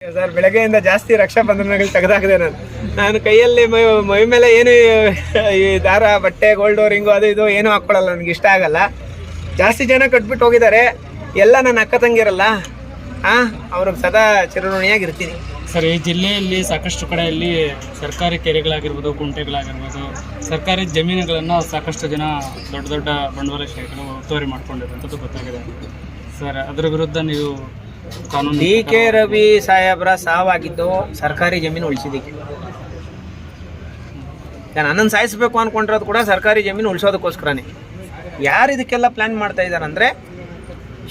Sir, ಬೆಳಗ್ಗೆಯಿಂದ ಜಾಸ್ತಿ ರಕ್ಷಾಬಂಧನಗಳು ತೆಗೆದಾಕಿದೆ. ನಾನು ಕೈಯಲ್ಲಿ ಮೈ ಮೇಲೆ ಏನು ಈ ದಾರ, ಬಟ್ಟೆ, ಗೋಲ್ಡು, ರಿಂಗು ಅದು ಇದು ಏನೂ ಹಾಕ್ಕೊಳ್ಳಲ್ಲ, ನನಗೆ ಇಷ್ಟ ಆಗಲ್ಲ. ಜಾಸ್ತಿ ಜನ ಕಟ್ಬಿಟ್ಟು ಹೋಗಿದ್ದಾರೆ, ಎಲ್ಲ ನನ್ನ ಅಕ್ಕ ತಂಗಿರಲ್ಲ, ಅವ್ರಿಗೆ ಸದಾ ಚಿರಋಣಿಯಾಗಿರ್ತೀನಿ. ಸರ್, ಈ ಜಿಲ್ಲೆಯಲ್ಲಿ ಸಾಕಷ್ಟು ಕಡೆಯಲ್ಲಿ ಸರ್ಕಾರಿ ಕೆರೆಗಳಾಗಿರ್ಬೋದು, ಕುಂಟೆಗಳಾಗಿರ್ಬೋದು, ಸರ್ಕಾರಿ ಜಮೀನುಗಳನ್ನು ಸಾಕಷ್ಟು ಜನ ದೊಡ್ಡ ದೊಡ್ಡ ಬಂಡವಾಳಶಾಹಿಗಳು ಒತ್ತುವರಿ ಮಾಡ್ಕೊಂಡಿರುವಂಥದ್ದು ಗೊತ್ತಾಗಿದೆ. ಸರ್, ಅದರ ವಿರುದ್ಧ ನೀವು ಕಾನೂನು ಡಿ.ಕೆ. ರವಿ ಸಾಹೇಬ್ರ ಸಾವಾಗಿದ್ದು ಸರ್ಕಾರಿ ಜಮೀನು ಉಳಿಸಿದ್ದಕ್ಕೆ. ನನ್ನನ್ನು ಸಾಯಿಸಬೇಕು ಅಂದ್ಕೊಂಡಿರೋದು ಕೂಡ ಸರ್ಕಾರಿ ಜಮೀನು ಉಳಿಸೋದಕ್ಕೋಸ್ಕರನೇ. ಯಾರು ಇದಕ್ಕೆಲ್ಲ ಪ್ಲ್ಯಾನ್ ಮಾಡ್ತಾ ಇದ್ದಾರೆ ಅಂದರೆ,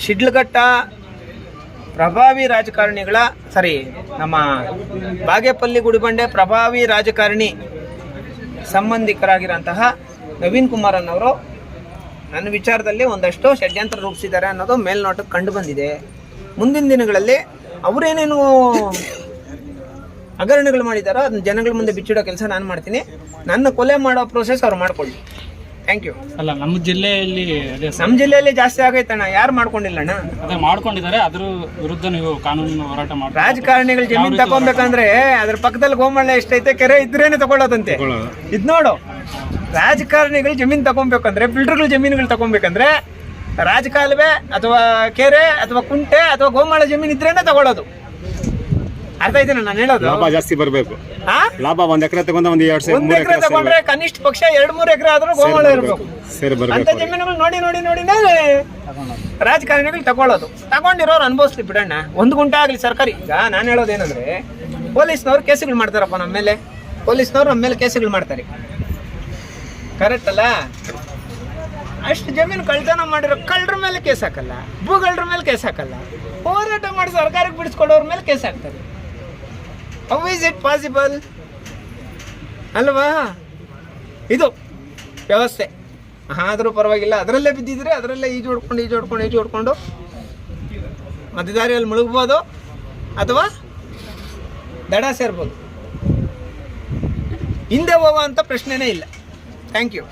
ಶಿಡ್ಲಘಟ್ಟ ಪ್ರಭಾವಿ ರಾಜಕಾರಣಿಗಳ ನಮ್ಮ ಬಾಗೇಪಲ್ಲಿ ಗುಡಿಬಂಡೆ ಪ್ರಭಾವಿ ರಾಜಕಾರಣಿ ಸಂಬಂಧಿಕರಾಗಿರೋಂತಹ ನವೀನ್ ಕುಮಾರ್ ಅನ್ನೋರು ನನ್ನ ವಿಚಾರದಲ್ಲಿ ಒಂದಷ್ಟು ಷಡ್ಯಂತ್ರ ರೂಪಿಸಿದ್ದಾರೆ ಅನ್ನೋದು ಮೇಲ್ನೋಟಕ್ಕೆ ಕಂಡು ಬಂದಿದೆ. ಮುಂದಿನ ದಿನಗಳಲ್ಲಿ ಅವರೇನೇನು ಹಗರಣಗಳು ಮಾಡಿದಾರೋ ಅದನ್ನ ಜನಗಳ ಮುಂದೆ ಬಿಚ್ಚಿಡೋ ಕೆಲಸ ನಾನು ಮಾಡ್ತೀನಿ. ನನ್ನ ಕೊಲೆ ಮಾಡೋ ಪ್ರೋಸೆಸ್ ಅವ್ರು ಮಾಡ್ಕೊಳ್ಳಿ. Thank you. ಅಲ್ಲ, ನಮ್ಮ ಜಿಲ್ಲೆಯಲ್ಲಿ ಜಾಸ್ತಿ ಆಗೈತಣ್ಣ, ಯಾರು ಮಾಡ್ಕೊಂಡಿಲ್ಲಣ್ಣ. ಅದೇ ಮಾಡ್ಕೊಂಡಿದ್ದಾರೆ, ಅದ್ರ ವಿರುದ್ಧ ನೀವು ಕಾನೂನು ಹೋರಾಟ ಮಾಡಿ. ರಾಜಕಾರಣಿಗಳು ಜಮೀನು ತಗೊಬೇಕಂದ್ರೆ ಅದ್ರ ಪಕ್ಕದಲ್ಲಿ ಗೋಮಳ್ಳ ಎಷ್ಟೈತೆ ಕೆರೆ ಇದ್ರೇನೆ ತಗೊಳ್ಳೋದಂತೆ. ಇದ್ ನೋಡು, ರಾಜಕಾರಣಿಗಳು ಜಮೀನು ತಗೊಬೇಕಂದ್ರೆ, ಬಿಲ್ಡರ್ಗಳು ಜಮೀನುಗಳು ತಗೊಬೇಕಂದ್ರೆ ರಾಜಕಾಲುವೆ ಅಥವಾ ಕೆರೆ ಅಥವಾ ಕುಂಟೆ ಅಥವಾ ಗೋಮಾಳ ಜಮೀನು ಇದ್ರೇನೆ ತಗೊಳ್ಳೋದು. ಅರ್ಥ ಐತೆ ನಾನು ಹೇಳೋದು? ಲಾಭ ಜಾಸ್ತಿ ಬರಬೇಕು. ಲಾಭ 1 ಎಕರೆ ತಗೊಂಡ 1 ಎಕರೆ ತಗೊಂಡ್ರೆ ಕನಿಷ್ಠ ಪಕ್ಷ 2-3 ಎಕರೆ ಆದ್ರೂ ಗೋಮಾಳ ಇರಬೇಕು. ಅಂತ ಜಮೀನುಗಳು ನೋಡಿನೇ ರಾಜಕಾರಣಿಗಳು ತಗೊಳ್ಳೋದು. ತಗೊಂಡಿರೋರು ಅನುಭವಿಸ್ಲಿ ಬಿಡೋಣ. 1 ಗುಂಟೆ ಆಗಲಿ ಸರ್ಕಾರಿ. ಈಗ ನಾನು ಹೇಳೋದೇನಂದ್ರೆ, ಪೊಲೀಸ್ನವ್ರು ಕೇಸುಗಳು ಮಾಡ್ತಾರಪ್ಪ ನಮ್ಮ ಮೇಲೆ. ಪೊಲೀಸ್ನವ್ರು ನಮ್ಮ ಮೇಲೆ ಕೇಸುಗಳು ಮಾಡ್ತಾರೆ, ಕರೆಕ್ಟ್ ಅಲ್ಲ? ಅಷ್ಟು ಜಮೀನು ಕಳ್ತನ ಮಾಡಿರೋ ಕಳ್ಳರ ಮೇಲೆ ಕೇಸ್ ಹಾಕಲ್ಲ, ಭೂಗಳ್ಳರ ಮೇಲೆ ಕೇಸ್ ಹಾಕಲ್ಲ, ಹೋರಾಟ ಮಾಡಿ ಸರ್ಕಾರಕ್ಕೆ ಬಿಡಿಸ್ಕೊಡೋರ ಮೇಲೆ ಕೇಸ್ ಹಾಕ್ತಾರೆ. ಹೌ ಈಸ್ ಇಟ್ ಪಾಸಿಬಲ್ ಅಲ್ವಾ? ಇದು ವ್ಯವಸ್ಥೆ. ಆದರೂ ಪರವಾಗಿಲ್ಲ, ಅದರಲ್ಲೇ ಬಿದ್ದಿದ್ರೆ ಅದರಲ್ಲೇ ಈಜು ಹೊಡ್ಕೊಂಡು ಮಧ್ಯದಾರಿಯಲ್ಲಿ ಮುಳುಗ್ಬೋದು ಅಥವಾ ದಡ ಸೇರ್ಬೋದು. ಹಿಂದೆ ಹೋಗೋ ಅಂಥ ಪ್ರಶ್ನೆನೇ ಇಲ್ಲ. Thank you.